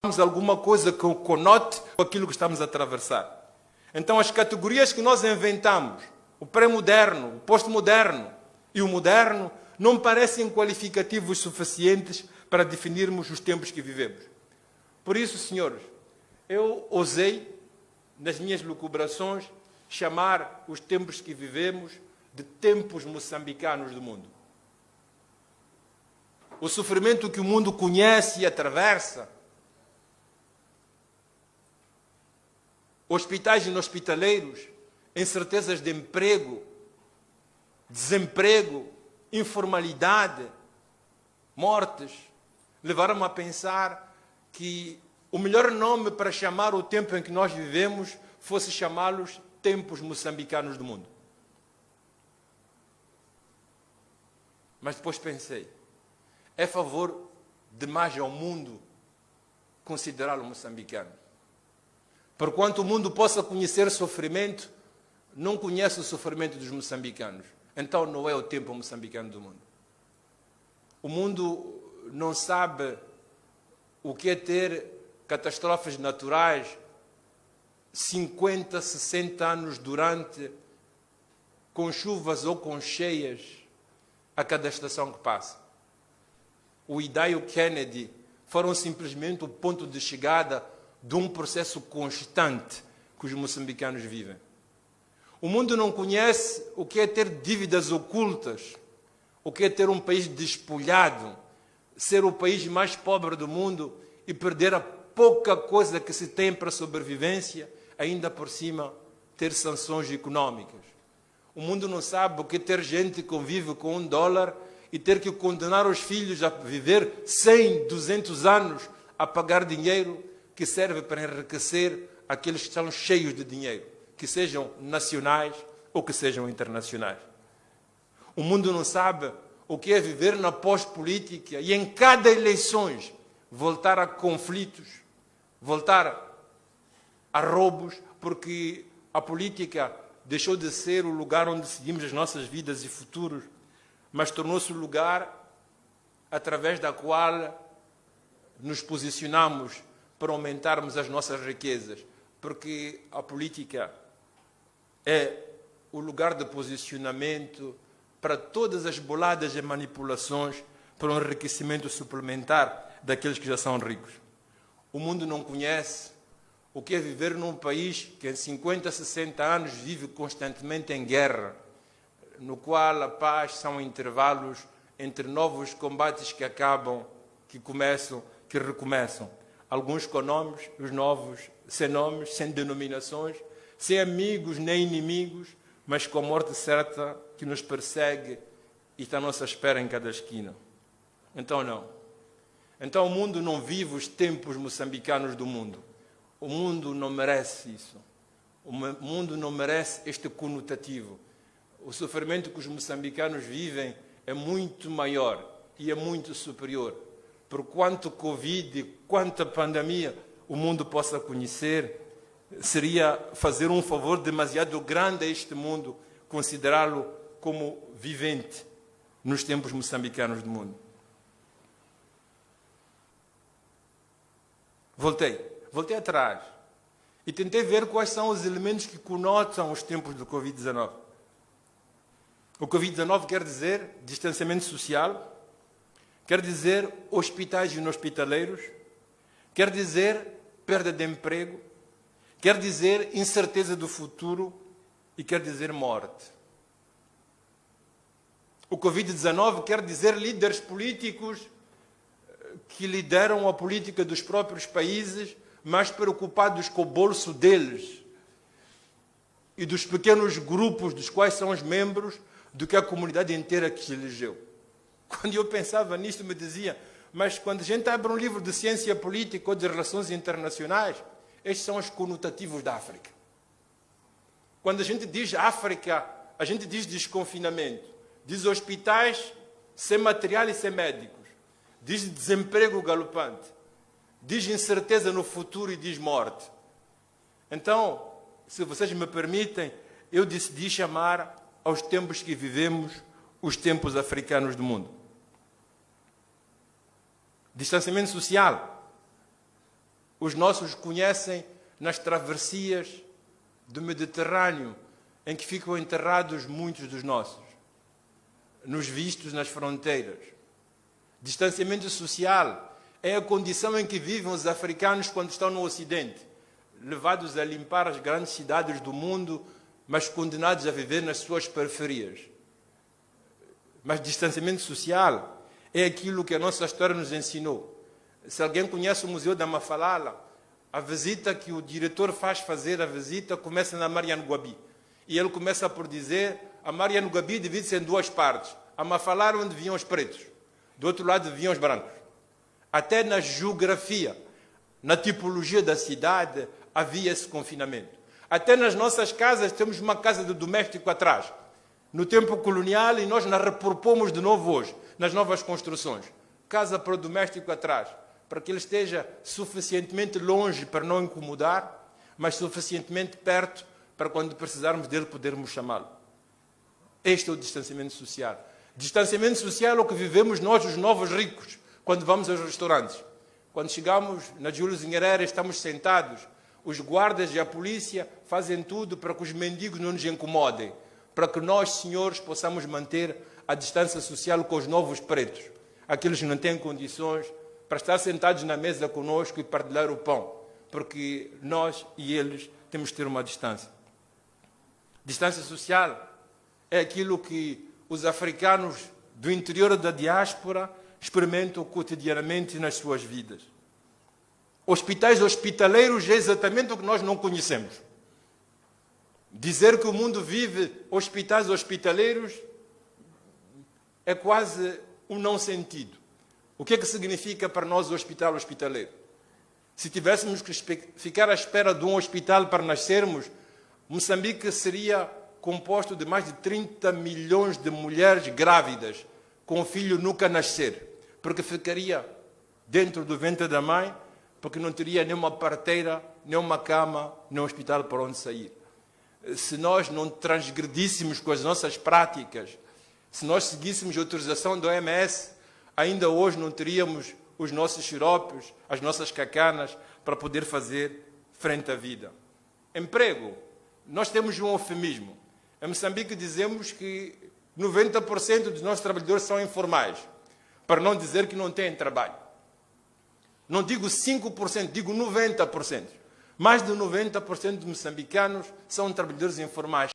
alguma coisa que conote aquilo que estamos a atravessar. Então, as categorias que nós inventamos, o pré-moderno, o pós-moderno e o moderno, não parecem qualificativos suficientes para definirmos os tempos que vivemos. Por isso, senhores, eu ousei, nas minhas lucubrações, chamar os tempos que vivemos de tempos moçambicanos do mundo. O sofrimento que o mundo conhece e atravessa, hospitais inhospitaleiros, incertezas de emprego, desemprego, informalidade, mortes, levaram-me a pensar que o melhor nome para chamar o tempo em que nós vivemos fosse chamá-los tempos moçambicanos do mundo. Mas depois pensei, é favor demais ao mundo considerá-lo moçambicano. Porquanto o mundo possa conhecer sofrimento, não conhece o sofrimento dos moçambicanos. Então não é o tempo moçambicano do mundo. O mundo não sabe o que é ter catástrofes naturais 50, 60 anos durante, com chuvas ou com cheias, a cada estação que passa. O Ida e o Kennedy foram simplesmente o ponto de chegada de um processo constante que os moçambicanos vivem. O mundo não conhece o que é ter dívidas ocultas, o que é ter um país despolhado, ser o país mais pobre do mundo e perder a pouca coisa que se tem para a sobrevivência, ainda por cima ter sanções económicas. O mundo não sabe o que é ter gente que convive com $1 e ter que condenar os filhos a viver 100, 200 anos a pagar dinheiro que serve para enriquecer aqueles que estão cheios de dinheiro, que sejam nacionais ou que sejam internacionais. O mundo não sabe o que é viver na pós-política e em cada eleição voltar a conflitos, voltar a roubos, porque a política deixou de ser o lugar onde decidimos as nossas vidas e futuros, mas tornou-se o lugar através da qual nos posicionamos para aumentarmos as nossas riquezas, porque a política é o lugar de posicionamento para todas as boladas e manipulações para um enriquecimento suplementar daqueles que já são ricos. O mundo não conhece o que é viver num país que em 50, 60 anos vive constantemente em guerra, no qual a paz são intervalos entre novos combates que acabam, que começam, que recomeçam. Alguns com nomes, os novos sem nomes, sem denominações, sem amigos nem inimigos, mas com a morte certa que nos persegue e está à nossa espera em cada esquina. Então não. Então o mundo não vive os tempos moçambicanos do mundo. O mundo não merece isso. O mundo não merece este conotativo. O sofrimento que os moçambicanos vivem é muito maior e é muito superior. Por quanto Covid, quanta pandemia o mundo possa conhecer, seria fazer um favor demasiado grande a este mundo, considerá-lo como vivente nos tempos moçambicanos do mundo. Voltei atrás e tentei ver quais são os elementos que conotam os tempos do Covid-19. O Covid-19 quer dizer distanciamento social, quer dizer hospitais inhospitaleiros, quer dizer perda de emprego, quer dizer incerteza do futuro e quer dizer morte. O Covid-19 quer dizer líderes políticos que lideram a política dos próprios países, mais preocupados com o bolso deles e dos pequenos grupos dos quais são os membros do que a comunidade inteira que se elegeu. Quando eu pensava nisto, me dizia, mas quando a gente abre um livro de ciência política ou de relações internacionais, estes são os conotativos da África. Quando a gente diz África, a gente diz desconfinamento, diz hospitais sem material e sem médicos, diz desemprego galopante, diz incerteza no futuro e diz morte. Então, se vocês me permitem, eu decidi chamar aos tempos que vivemos os tempos africanos do mundo. Distanciamento social. os nossos conhecem nas travessias do Mediterrâneo, em que ficam enterrados muitos dos nossos, nos vistos nas fronteiras. Distanciamento social é a condição em que vivem os africanos quando estão no Ocidente, levados a limpar as grandes cidades do mundo, mas condenados a viver nas suas periferias. Mas distanciamento social é aquilo que a nossa história nos ensinou. Se alguém conhece o Museu da Mafalala, a visita que o diretor faz fazer, a visita começa na Mariano Guabi. E ele começa por dizer, a Mariano Guabi divide-se em duas partes. A Mafalala onde vinham os pretos, do outro lado vinham os brancos. Até na geografia, na tipologia da cidade, havia esse confinamento. Até nas nossas casas temos uma casa de doméstico atrás, no tempo colonial, e nós na repropomos de novo hoje, nas novas construções. Casa para o doméstico atrás, para que ele esteja suficientemente longe para não incomodar, mas suficientemente perto para quando precisarmos dele podermos chamá-lo. Este é o distanciamento social. Distanciamento social é o que vivemos nós, os novos ricos, quando vamos aos restaurantes. Quando chegamos na Júlio Nyerere, estamos sentados, os guardas e a polícia fazem tudo para que os mendigos não nos incomodem, para que nós, senhores, possamos manter a distância social com os novos pretos, aqueles que não têm condições para estar sentados na mesa conosco e partilhar o pão, porque nós e eles temos que ter uma distância. Distância social é aquilo que os africanos do interior da diáspora experimentam cotidianamente nas suas vidas. Hospitais hospitaleiros é exatamente o que nós não conhecemos. Dizer que o mundo vive hospitais hospitaleiros é quase um não sentido. O que é que significa para nós o hospital hospitaleiro? Se tivéssemos que ficar à espera de um hospital para nascermos, Moçambique seria composto de mais de 30 milhões de mulheres grávidas com o filho nunca nascer, porque ficaria dentro do ventre da mãe, porque não teria nenhuma parteira, nenhuma cama, nem um hospital para onde sair. Se nós não transgredíssemos com as nossas práticas, se nós seguíssemos a autorização da OMS, ainda hoje não teríamos os nossos xaropes, as nossas cacanas, para poder fazer frente à vida. Emprego. Nós temos um eufemismo. Em Moçambique dizemos que 90% dos nossos trabalhadores são informais, para não dizer que não têm trabalho. Não digo 5%, digo 90%. Mais de 90% dos moçambicanos são trabalhadores informais.